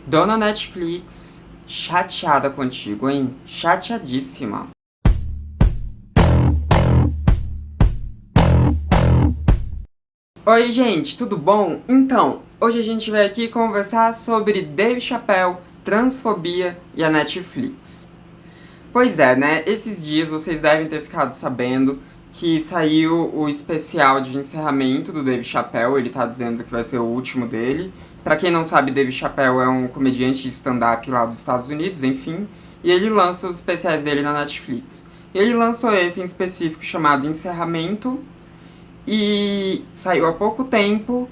Dona Netflix, chateada contigo, hein? Chateadíssima. Oi, gente, tudo bom? Então, hoje a gente vai aqui conversar sobre Dave Chappelle, transfobia e a Netflix. Pois é, né? Esses dias vocês devem ter ficado sabendo que saiu o especial de encerramento do Dave Chappelle. Ele tá dizendo que vai ser o último dele. Pra quem não sabe, Dave Chappelle é um comediante de stand-up lá dos Estados Unidos, enfim. E ele lança os especiais dele na Netflix. E ele lançou esse em específico chamado Encerramento. E saiu há pouco tempo.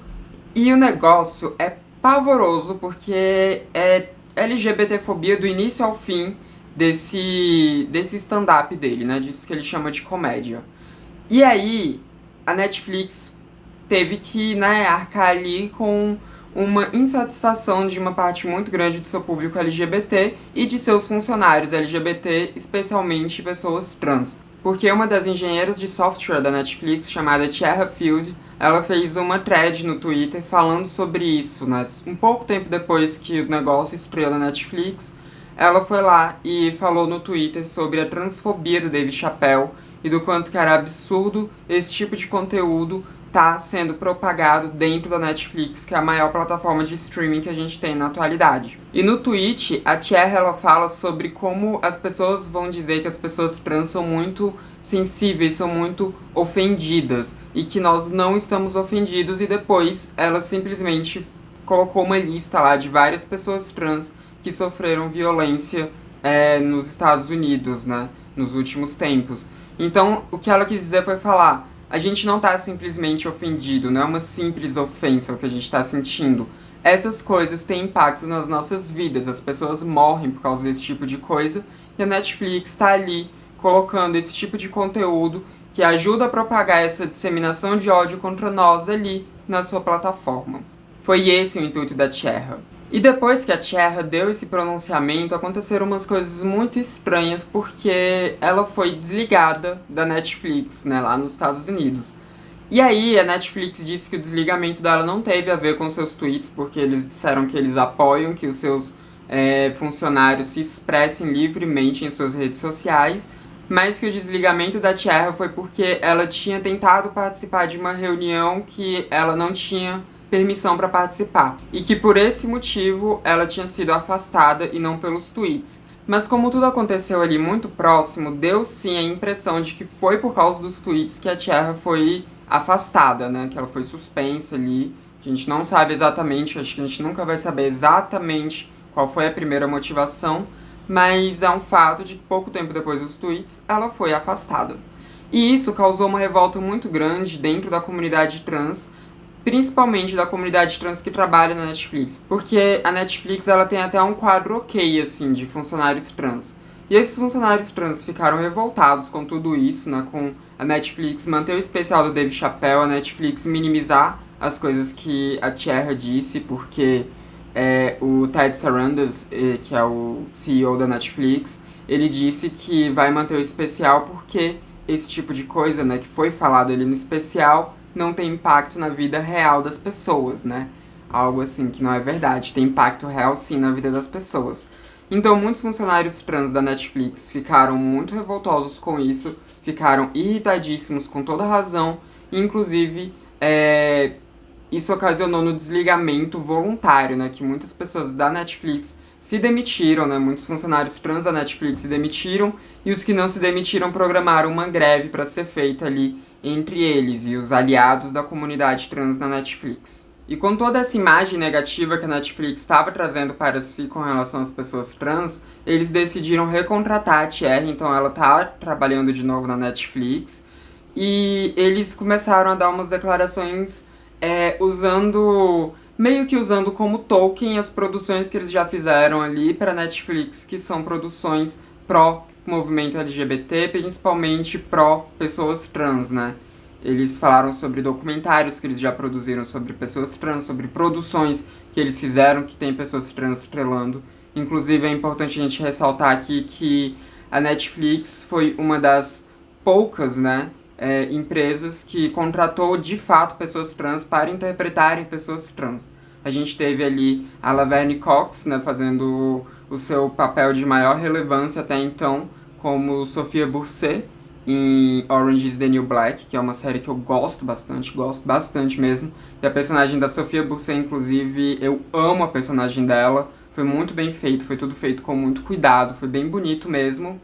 E o negócio é pavoroso porque é LGBTfobia do início ao fim desse stand-up dele, né? Disso que ele chama de comédia. E aí, a Netflix teve que, né, arcar ali com uma insatisfação de uma parte muito grande do seu público LGBT e de seus funcionários LGBT, especialmente pessoas trans. Porque uma das engenheiras de software da Netflix, chamada Tierra Field, ela fez uma thread no Twitter falando sobre isso, né? Um pouco tempo depois que o negócio estreou na Netflix, ela foi lá e falou no Twitter sobre a transfobia do Dave Chappelle e do quanto que era absurdo esse tipo de conteúdo tá sendo propagado dentro da Netflix, que é a maior plataforma de streaming que a gente tem na atualidade. E no tweet, a Tierra ela fala sobre como as pessoas vão dizer que as pessoas trans são muito sensíveis, são muito ofendidas, e que nós não estamos ofendidos, e depois ela simplesmente colocou uma lista lá de várias pessoas trans que sofreram violência nos Estados Unidos, né, nos últimos tempos. Então, o que ela quis dizer foi falar: a gente não tá simplesmente ofendido, não é uma simples ofensa o que a gente tá sentindo. Essas coisas têm impacto nas nossas vidas, as pessoas morrem por causa desse tipo de coisa, e a Netflix tá ali colocando esse tipo de conteúdo que ajuda a propagar essa disseminação de ódio contra nós ali na sua plataforma. Foi esse o intuito da Tierra. E depois que a Tierra deu esse pronunciamento, aconteceram umas coisas muito estranhas, porque ela foi desligada da Netflix, né, lá nos Estados Unidos. E aí a Netflix disse que o desligamento dela não teve a ver com seus tweets, porque eles disseram que eles apoiam que os seus funcionários se expressem livremente em suas redes sociais, mas que o desligamento da Tierra foi porque ela tinha tentado participar de uma reunião que ela não tinha permissão para participar, e que por esse motivo ela tinha sido afastada e não pelos tweets. Mas como tudo aconteceu ali muito próximo, deu sim a impressão de que foi por causa dos tweets que a Tierra foi afastada, né? Que ela foi suspensa ali. A gente não sabe exatamente, acho que a gente nunca vai saber exatamente qual foi a primeira motivação, mas é um fato de que pouco tempo depois dos tweets ela foi afastada. E isso causou uma revolta muito grande dentro da comunidade trans, principalmente da comunidade trans que trabalha na Netflix, porque a Netflix ela tem até um quadro ok, assim, de funcionários trans. E esses funcionários trans ficaram revoltados com tudo isso, né, com a Netflix manter o especial do Dave Chappelle, a Netflix minimizar as coisas que a Tierra disse, porque o Ted Sarandos, que é o CEO da Netflix, ele disse que vai manter o especial porque esse tipo de coisa, né, que foi falado ali no especial, não tem impacto na vida real das pessoas, né? Algo assim que não é verdade. Tem impacto real sim na vida das pessoas. Então muitos funcionários trans da Netflix ficaram muito revoltosos com isso, ficaram irritadíssimos com toda razão, e inclusive isso ocasionou no desligamento voluntário, né? Que muitas pessoas da Netflix se demitiram, né? Muitos funcionários trans da Netflix se demitiram, e os que não se demitiram programaram uma greve para ser feita ali entre eles e os aliados da comunidade trans na Netflix. E com toda essa imagem negativa que a Netflix estava trazendo para si com relação às pessoas trans, eles decidiram recontratar a Tierra, então ela está trabalhando de novo na Netflix, e eles começaram a dar umas declarações usando como token as produções que eles já fizeram ali para a Netflix, que são produções pró-movimento LGBT, principalmente pró-pessoas trans, né? Eles falaram sobre documentários que eles já produziram sobre pessoas trans, sobre produções que eles fizeram que tem pessoas trans estrelando. Inclusive é importante a gente ressaltar aqui que a Netflix foi uma das poucas, né, empresas que contratou de fato pessoas trans para interpretarem pessoas trans. A gente teve ali a Laverne Cox, né, fazendo o seu papel de maior relevância até então, como Sophia Bursay, em Orange is the New Black, que é uma série que eu gosto bastante mesmo. E a personagem da Sophia Bursay, inclusive, eu amo a personagem dela. Foi muito bem feito, foi tudo feito com muito cuidado, foi bem bonito mesmo.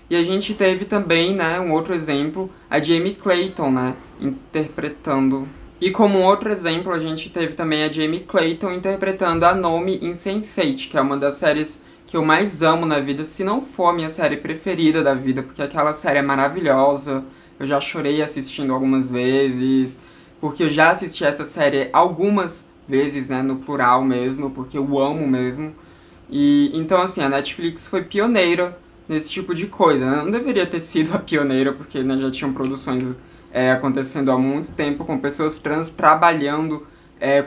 E a gente teve também, né, um outro exemplo, a Jamie Clayton, né, interpretando. E como outro exemplo, a gente teve também a Jamie Clayton interpretando a Nomi em Sense8, que é uma das séries que eu mais amo na vida, se não for a minha série preferida da vida, porque aquela série é maravilhosa. Eu já chorei assistindo algumas vezes, porque eu já assisti essa série algumas vezes, né, no plural mesmo, porque eu amo mesmo. E então, assim, a Netflix foi pioneira nesse tipo de coisa, né? Não deveria ter sido a pioneira, porque, né, já tinham produções acontecendo há muito tempo, com pessoas trans trabalhando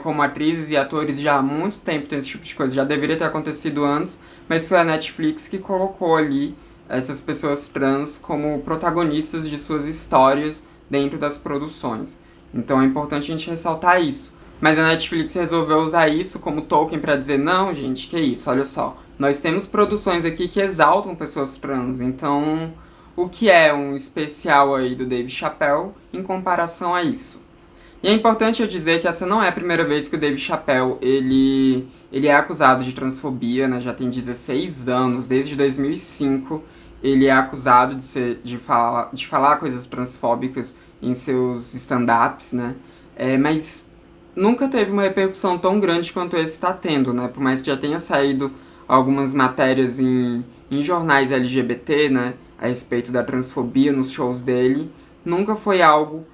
como atrizes e atores já há muito tempo. Então esse tipo de coisa já deveria ter acontecido antes, mas foi a Netflix que colocou ali essas pessoas trans como protagonistas de suas histórias dentro das produções. Então é importante a gente ressaltar isso. Mas a Netflix resolveu usar isso como token pra dizer, não, gente, que isso, olha só. Nós temos produções aqui que exaltam pessoas trans, então o que é um especial aí do Dave Chappelle em comparação a isso? E é importante eu dizer que essa não é a primeira vez que o Dave Chappelle, ele é acusado de transfobia, né? Já tem 16 anos, desde 2005, ele é acusado de falar coisas transfóbicas em seus stand-ups, né? Mas nunca teve uma repercussão tão grande quanto esse está tendo, né? Por mais que já tenha saído algumas matérias em jornais LGBT, né? A respeito da transfobia nos shows dele, nunca foi algo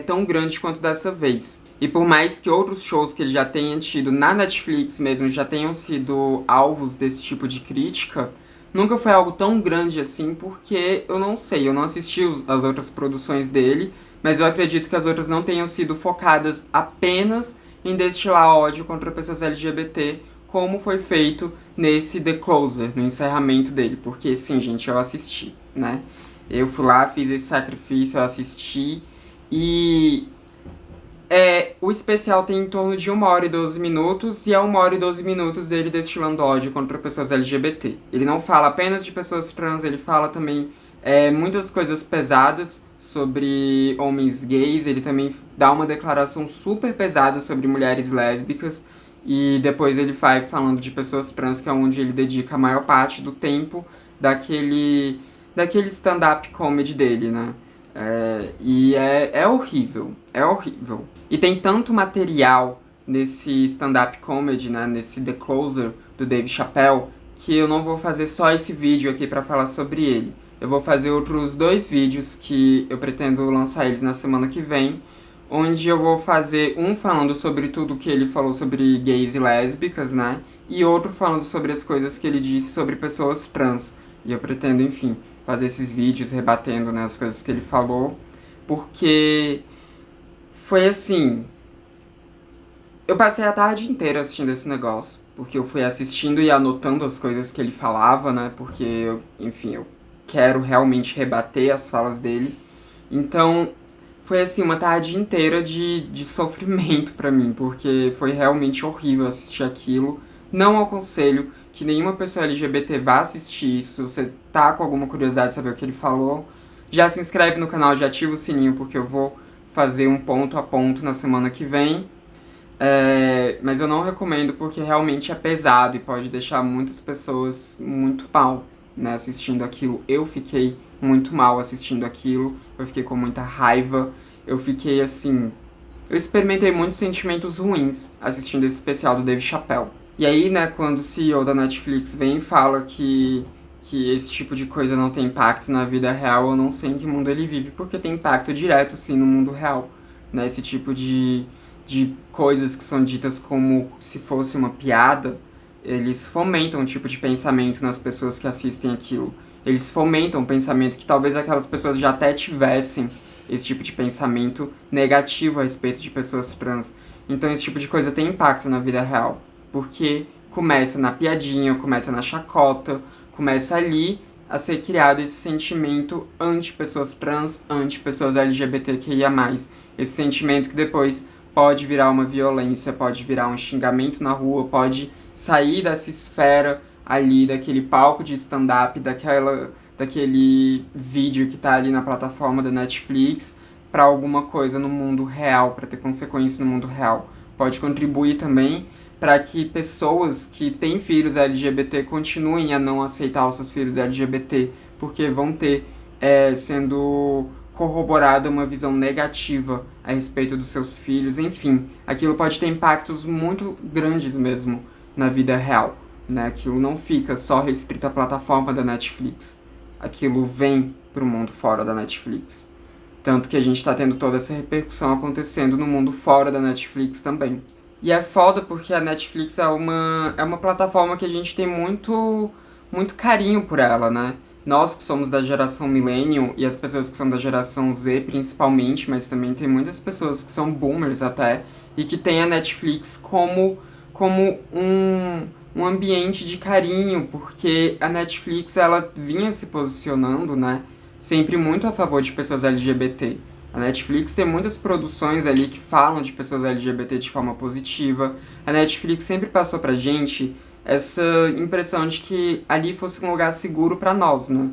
tão grande quanto dessa vez. E por mais que outros shows que ele já tenha tido na Netflix mesmo já tenham sido alvos desse tipo de crítica, nunca foi algo tão grande assim, porque eu não sei, eu não assisti as outras produções dele, mas eu acredito que as outras não tenham sido focadas apenas em destilar ódio contra pessoas LGBT, como foi feito nesse The Closer, no encerramento dele, porque sim, gente, eu assisti, né? Eu fui lá, fiz esse sacrifício, eu assisti, e o especial tem em torno de 1 hora e 12 minutos, e é 1 hora e 12 minutos dele destilando ódio contra pessoas LGBT. Ele não fala apenas de pessoas trans, ele fala também muitas coisas pesadas sobre homens gays, ele também dá uma declaração super pesada sobre mulheres lésbicas, e depois ele vai falando de pessoas trans, que é onde ele dedica a maior parte do tempo daquele stand-up comedy dele, né? E é horrível, é horrível. E tem tanto material nesse stand-up comedy, né, nesse The Closer do Dave Chappelle, que eu não vou fazer só esse vídeo aqui pra falar sobre ele. Eu vou fazer outros 2 vídeos que eu pretendo lançar eles na semana que vem, onde eu vou fazer um falando sobre tudo que ele falou sobre gays e lésbicas, né, e outro falando sobre as coisas que ele disse sobre pessoas trans. E eu pretendo, enfim, fazer esses vídeos rebatendo, né, as coisas que ele falou, porque foi assim, eu passei a tarde inteira assistindo esse negócio, porque eu fui assistindo e anotando as coisas que ele falava, né, porque, enfim, eu quero realmente rebater as falas dele. Então, foi assim, uma tarde inteira de sofrimento pra mim, porque foi realmente horrível assistir aquilo. Não aconselho que nenhuma pessoa LGBT vá assistir isso. Se você tá com alguma curiosidade de saber o que ele falou, já se inscreve no canal, já ativa o sininho, porque eu vou fazer um ponto a ponto na semana que vem. Mas eu não recomendo porque realmente é pesado e pode deixar muitas pessoas muito mal, né, assistindo aquilo. Eu fiquei muito mal assistindo aquilo, eu fiquei com muita raiva, eu fiquei assim... Eu experimentei muitos sentimentos ruins assistindo esse especial do Dave Chappelle. E aí, né, quando o CEO da Netflix vem e fala que esse tipo de coisa não tem impacto na vida real, eu não sei em que mundo ele vive, porque tem impacto direto, sim, no mundo real, né, esse tipo de coisas que são ditas como se fosse uma piada, eles fomentam um tipo de pensamento nas pessoas que assistem aquilo. Eles fomentam um pensamento que talvez aquelas pessoas já até tivessem esse tipo de pensamento negativo a respeito de pessoas trans. Então esse tipo de coisa tem impacto na vida real, porque começa na piadinha, começa na chacota, começa ali a ser criado esse sentimento anti-pessoas trans, anti-pessoas LGBTQIA+. Esse sentimento que depois pode virar uma violência, pode virar um xingamento na rua, pode sair dessa esfera ali, daquele palco de stand-up, daquele vídeo que tá ali na plataforma da Netflix, para alguma coisa no mundo real, para ter consequências no mundo real. Pode contribuir também para que pessoas que têm filhos LGBT continuem a não aceitar os seus filhos LGBT, porque vão ter sendo corroborada uma visão negativa a respeito dos seus filhos. Enfim, aquilo pode ter impactos muito grandes mesmo na vida real, né? Aquilo não fica só restrito à plataforma da Netflix. Aquilo vem para o mundo fora da Netflix. Tanto que a gente está tendo toda essa repercussão acontecendo no mundo fora da Netflix também. E é foda porque a Netflix é uma plataforma que a gente tem muito carinho por ela, né? Nós que somos da geração Millennium e as pessoas que são da geração Z principalmente, mas também tem muitas pessoas que são boomers até, e que tem a Netflix como um ambiente de carinho, porque a Netflix ela vinha se posicionando, né, sempre muito a favor de pessoas LGBT. A Netflix tem muitas produções ali que falam de pessoas LGBT de forma positiva. A Netflix sempre passou pra gente essa impressão de que ali fosse um lugar seguro pra nós, né?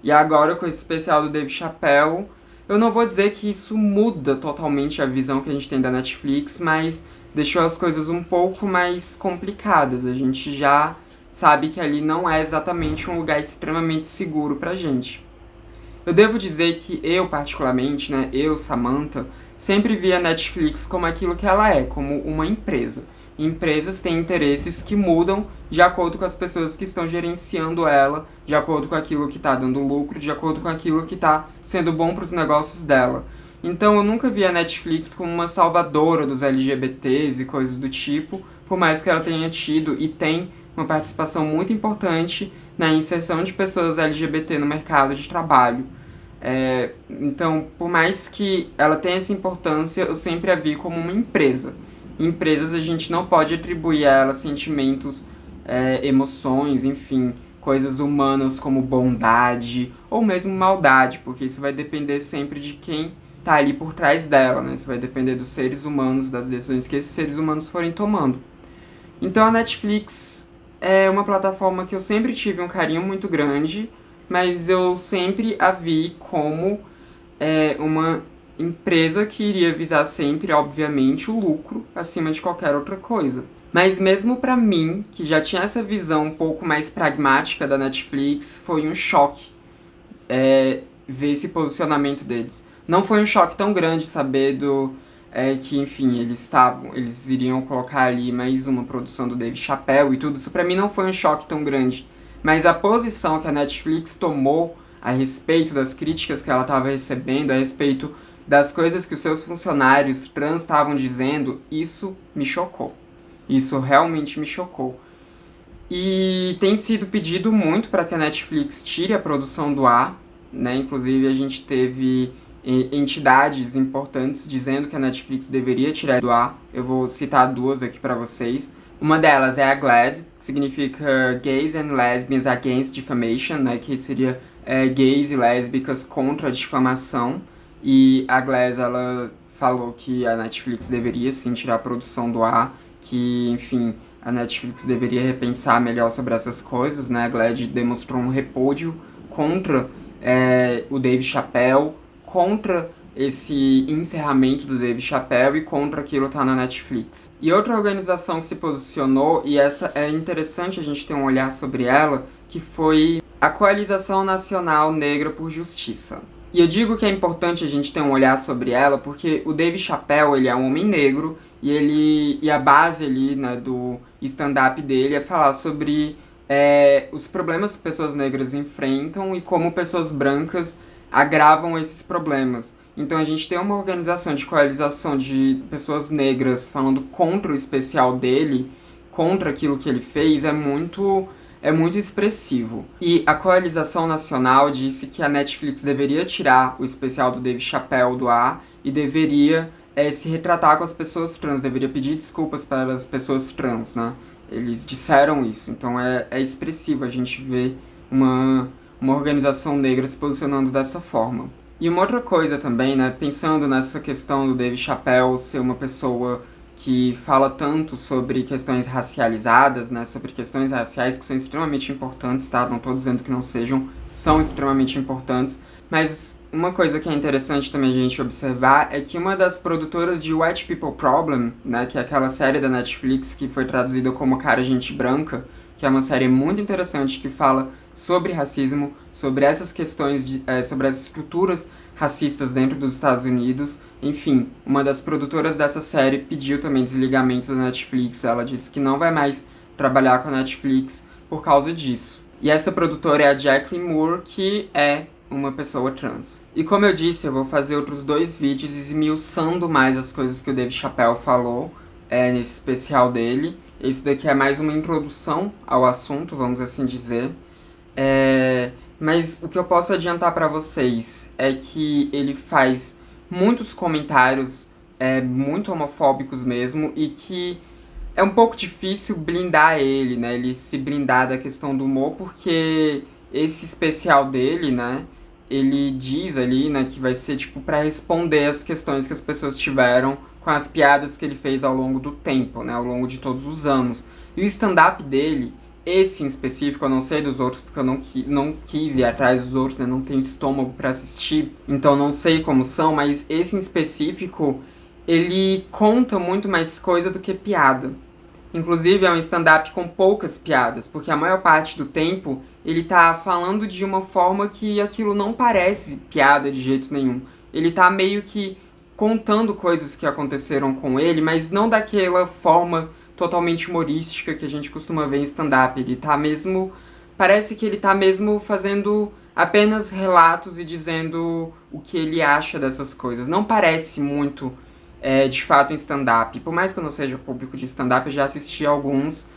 E agora, com esse especial do Dave Chappelle, eu não vou dizer que isso muda totalmente a visão que a gente tem da Netflix, mas deixou as coisas um pouco mais complicadas. A gente já sabe que ali não é exatamente um lugar extremamente seguro pra gente. Eu devo dizer que eu, particularmente, né, eu, Samantha, sempre vi a Netflix como aquilo que ela é, como uma empresa. Empresas têm interesses que mudam de acordo com as pessoas que estão gerenciando ela, de acordo com aquilo que está dando lucro, de acordo com aquilo que está sendo bom para os negócios dela. Então eu nunca vi a Netflix como uma salvadora dos LGBTs e coisas do tipo, por mais que ela tenha tido e tem uma participação muito importante na inserção de pessoas LGBT no mercado de trabalho. Então, por mais que ela tenha essa importância, eu sempre a vi como uma empresa. Empresas a gente não pode atribuir a ela sentimentos, emoções, enfim, coisas humanas como bondade ou mesmo maldade, porque isso vai depender sempre de quem tá ali por trás dela, né? Isso vai depender dos seres humanos, das decisões que esses seres humanos forem tomando. Então a Netflix é uma plataforma que eu sempre tive um carinho muito grande, mas eu sempre a vi como uma empresa que iria visar sempre, obviamente, o lucro acima de qualquer outra coisa. Mas mesmo pra mim, que já tinha essa visão um pouco mais pragmática da Netflix, foi um choque ver esse posicionamento deles. Não foi um choque tão grande saber que, enfim, eles iriam colocar ali mais uma produção do Dave Chappelle e tudo. Isso pra mim não foi um choque tão grande. Mas a posição que a Netflix tomou a respeito das críticas que ela estava recebendo, a respeito das coisas que os seus funcionários trans estavam dizendo, isso me chocou. Isso realmente me chocou. E tem sido pedido muito para que a Netflix tire a produção do ar, né? Inclusive a gente teve entidades importantes dizendo que a Netflix deveria tirar do ar. Eu vou citar duas aqui para vocês. Uma delas é a GLAAD, que significa Gays and Lesbians Against Defamation, né, que seria gays e lésbicas contra a difamação. E a GLAAD, ela falou que a Netflix deveria sim tirar a produção do ar, que, enfim, a Netflix deveria repensar melhor sobre essas coisas, né. A GLAAD demonstrou um repúdio contra o Dave Chappelle, contra esse encerramento do Dave Chappelle e contra aquilo tá na Netflix. E outra organização que se posicionou, e essa é interessante a gente ter um olhar sobre ela, que foi a Coalização Nacional Negra por Justiça. E eu digo que é importante a gente ter um olhar sobre ela porque o Dave Chappelle, ele é um homem negro e a base ali, né, do stand-up dele é falar sobre os problemas que pessoas negras enfrentam e como pessoas brancas agravam esses problemas. Então a gente tem uma organização de coalização de pessoas negras falando contra o especial dele, contra aquilo que ele fez, é muito expressivo. E a Coalização Nacional disse que a Netflix deveria tirar o especial do Dave Chappelle do ar e deveria se retratar com as pessoas trans, deveria pedir desculpas para as pessoas trans, né? Eles disseram isso, então é expressivo a gente ver uma organização negra se posicionando dessa forma. E uma outra coisa também, né, pensando nessa questão do Dave Chappelle ser uma pessoa que fala tanto sobre questões racializadas, né, sobre questões raciais que são extremamente importantes, tá? Não estou dizendo que não sejam, são extremamente importantes, mas uma coisa que é interessante também a gente observar é que uma das produtoras de White People Problem, né, que é aquela série da Netflix que foi traduzida como Cara Gente Branca, que é uma série muito interessante que fala sobre racismo, sobre essas questões, sobre as estruturas racistas dentro dos Estados Unidos. Enfim, uma das produtoras dessa série pediu também desligamento da Netflix. Ela disse que não vai mais trabalhar com a Netflix por causa disso. E essa produtora é a Jacqueline Moore, que é uma pessoa trans. E como eu disse, eu vou fazer outros 2 vídeos esmiuçando mais as coisas que o Dave Chappelle falou nesse especial dele. Esse daqui é mais uma introdução ao assunto, vamos assim dizer. Mas o que eu posso adiantar pra vocês é que ele faz muitos comentários muito homofóbicos mesmo e que é um pouco difícil blindar ele, né? Ele se blindar da questão do humor, porque esse especial dele, né? Ele diz ali, né, que vai ser tipo pra responder as questões que as pessoas tiveram com as piadas que ele fez ao longo do tempo, né? Ao longo de todos os anos. E o stand-up dele, esse em específico, eu não sei dos outros porque eu não quis ir atrás dos outros, né? Não tenho estômago pra assistir, então não sei como são, mas esse em específico, ele conta muito mais coisa do que piada. Inclusive é um stand-up com poucas piadas, porque a maior parte do tempo ele tá falando de uma forma que aquilo não parece piada de jeito nenhum. Ele tá meio que contando coisas que aconteceram com ele, mas não daquela forma totalmente humorística que a gente costuma ver em stand-up. Ele tá mesmo... Parece que ele tá mesmo fazendo apenas relatos e dizendo o que ele acha dessas coisas. Não parece muito de fato em stand-up. Por mais que eu não seja público de stand-up, eu já assisti a alguns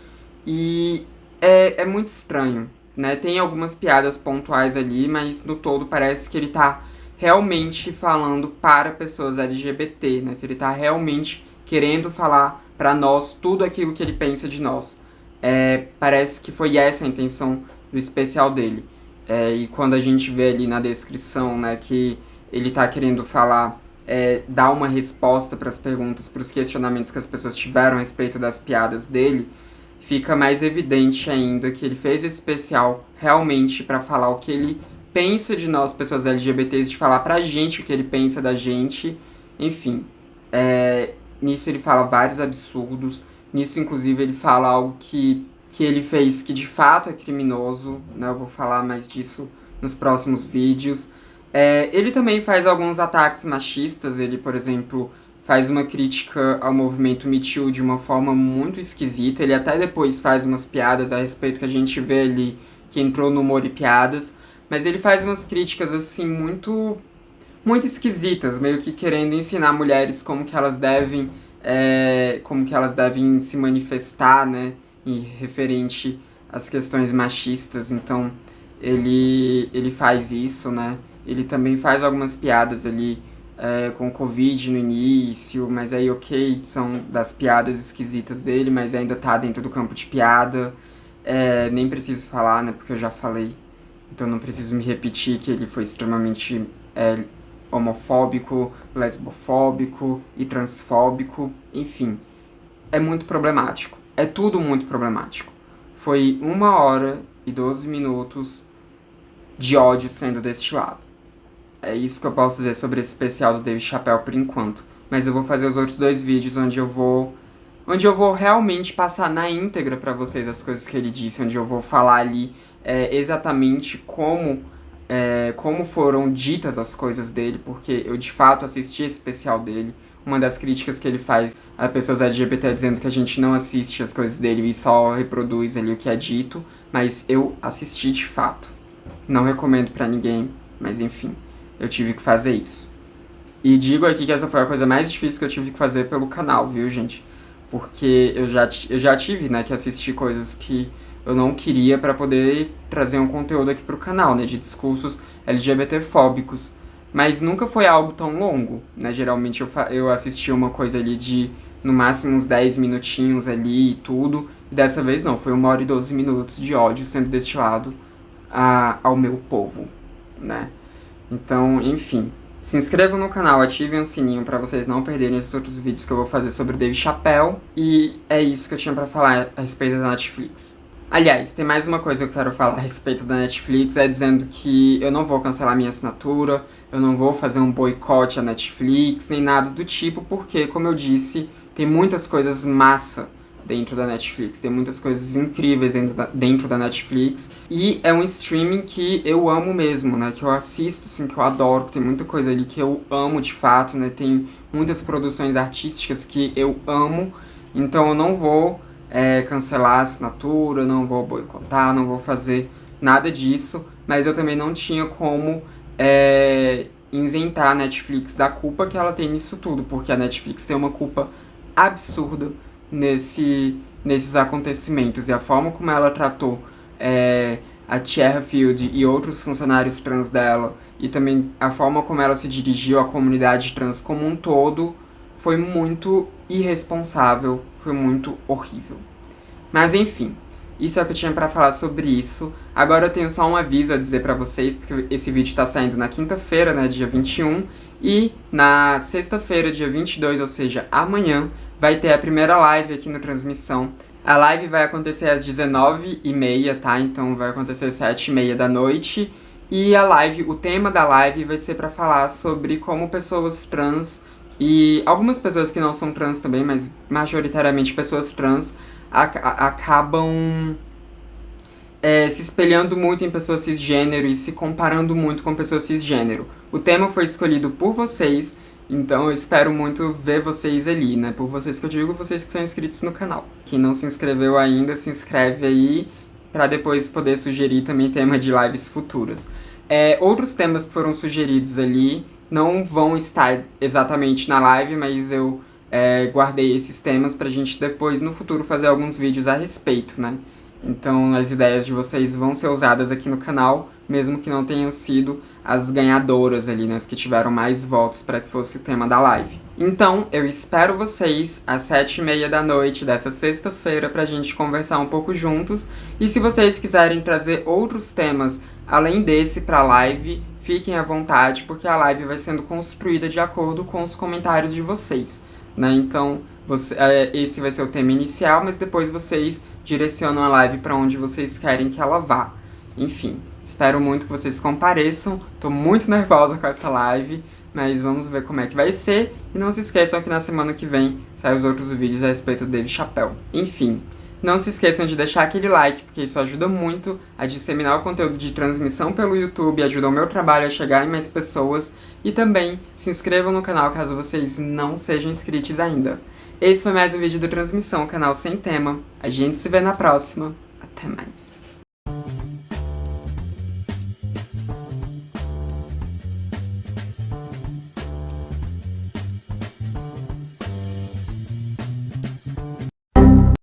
e é muito estranho, né? Tem algumas piadas pontuais ali, mas no todo parece que ele tá realmente falando para pessoas LGBT, né? Que ele tá realmente querendo falar para nós tudo aquilo que ele pensa de nós. Parece que foi essa a intenção do especial dele. E quando a gente vê ali na descrição, né, que ele tá querendo falar, dar uma resposta para as perguntas, para os questionamentos que as pessoas tiveram a respeito das piadas dele, fica mais evidente ainda que ele fez esse especial realmente para falar o que ele pensa de nós, pessoas LGBTs, de falar pra gente o que ele pensa da gente, enfim. Nisso ele fala vários absurdos, nisso inclusive ele fala algo que ele fez que de fato é criminoso, né? Eu vou falar mais disso nos próximos vídeos. Ele também faz alguns ataques machistas, ele, por exemplo, faz uma crítica ao movimento Me Too de uma forma muito esquisita, ele até depois faz umas piadas a respeito que a gente vê ali, que entrou no humor e piadas, mas ele faz umas críticas, assim, muito esquisitas, meio que querendo ensinar mulheres como que elas devem se manifestar, né, em referente às questões machistas. Então ele faz isso, né? Ele também faz algumas piadas ali com Covid no início, mas aí ok, são das piadas esquisitas dele, mas ainda tá dentro do campo de piada. Nem preciso falar, né, porque eu já falei. Então não preciso me repetir que ele foi extremamente homofóbico, lesbofóbico e transfóbico, enfim. É muito problemático. É tudo muito problemático. Foi 1 hora e 12 minutos de ódio sendo destilado. É isso que eu posso dizer sobre esse especial do Dave Chappelle por enquanto. Mas eu vou fazer os outros 2 vídeos onde eu vou realmente passar na íntegra pra vocês as coisas que ele disse, onde eu vou falar ali exatamente como foram ditas as coisas dele, porque eu de fato assisti esse especial dele. Uma das críticas que ele faz a pessoas LGBT dizendo que a gente não assiste as coisas dele e só reproduz ali o que é dito, mas eu assisti de fato. Não recomendo pra ninguém, mas enfim, eu tive que fazer isso. E digo aqui que essa foi a coisa mais difícil que eu tive que fazer pelo canal, viu, gente? Porque eu já tive, né, que assistir coisas que eu não queria pra poder trazer um conteúdo aqui pro canal, né, de discursos LGBT-fóbicos. Mas nunca foi algo tão longo, né? Geralmente eu assistia uma coisa ali de, no máximo, uns 10 minutinhos ali e tudo. E dessa vez não, foi 1 hora e 12 minutos de ódio sendo destilado ao meu povo, né? Então, enfim, se inscrevam no canal, ativem o sininho para vocês não perderem esses outros vídeos que eu vou fazer sobre o Dave Chappelle. E é isso que eu tinha para falar a respeito da Netflix. Aliás, tem mais uma coisa que eu quero falar a respeito da Netflix, é dizendo que eu não vou cancelar minha assinatura, eu não vou fazer um boicote à Netflix, nem nada do tipo, porque, como eu disse, tem muitas coisas massa dentro da Netflix, tem muitas coisas incríveis dentro da Netflix, e é um streaming que eu amo mesmo, né, que eu assisto, assim, que eu adoro, tem muita coisa ali que eu amo de fato, né, tem muitas produções artísticas que eu amo, então eu não vou cancelar a assinatura, não vou boicotar, não vou fazer nada disso, mas eu também não tinha como isentar a Netflix da culpa que ela tem nisso tudo, porque a Netflix tem uma culpa absurda nesses acontecimentos, e a forma como ela tratou a Tierra Field e outros funcionários trans dela, e também a forma como ela se dirigiu à comunidade trans como um todo, foi muito irresponsável, foi muito horrível. Mas enfim, isso é o que eu tinha pra falar sobre isso. Agora eu tenho só um aviso a dizer pra vocês, porque esse vídeo tá saindo na quinta-feira, né, dia 21, e na sexta-feira, dia 22, ou seja, amanhã, vai ter a primeira live aqui no Transmissão. A live vai acontecer às 19h30, tá? Então vai acontecer às 7h30 da noite. E a live, o tema da live vai ser pra falar sobre como pessoas trans e algumas pessoas que não são trans também, mas majoritariamente pessoas trans, acabam se espelhando muito em pessoas cisgênero e se comparando muito com pessoas cisgênero. O tema foi escolhido por vocês, então eu espero muito ver vocês ali, né? Por vocês que eu digo, vocês que são inscritos no canal. Quem não se inscreveu ainda, se inscreve aí, pra depois poder sugerir também tema de lives futuras. Outros temas que foram sugeridos ali não vão estar exatamente na live, mas eu guardei esses temas pra gente depois, no futuro, fazer alguns vídeos a respeito, né? Então as ideias de vocês vão ser usadas aqui no canal, mesmo que não tenham sido as ganhadoras ali, né? As que tiveram mais votos para que fosse o tema da live. Então, eu espero vocês às 7h30 da noite dessa sexta-feira pra gente conversar um pouco juntos. E se vocês quiserem trazer outros temas além desse pra live, fiquem à vontade, porque a live vai sendo construída de acordo com os comentários de vocês, né? Então, esse vai ser o tema inicial, mas depois vocês direcionam a live para onde vocês querem que ela vá. Enfim, espero muito que vocês compareçam. Tô muito nervosa com essa live, mas vamos ver como é que vai ser. E não se esqueçam que na semana que vem saem os outros vídeos a respeito do Dave Chappelle. Enfim, não se esqueçam de deixar aquele like, porque isso ajuda muito a disseminar o conteúdo de transmissão pelo YouTube, ajuda o meu trabalho a chegar em mais pessoas. E também se inscrevam no canal caso vocês não sejam inscritos ainda. Esse foi mais um vídeo do Transmissão, canal sem tema. A gente se vê na próxima. Até mais.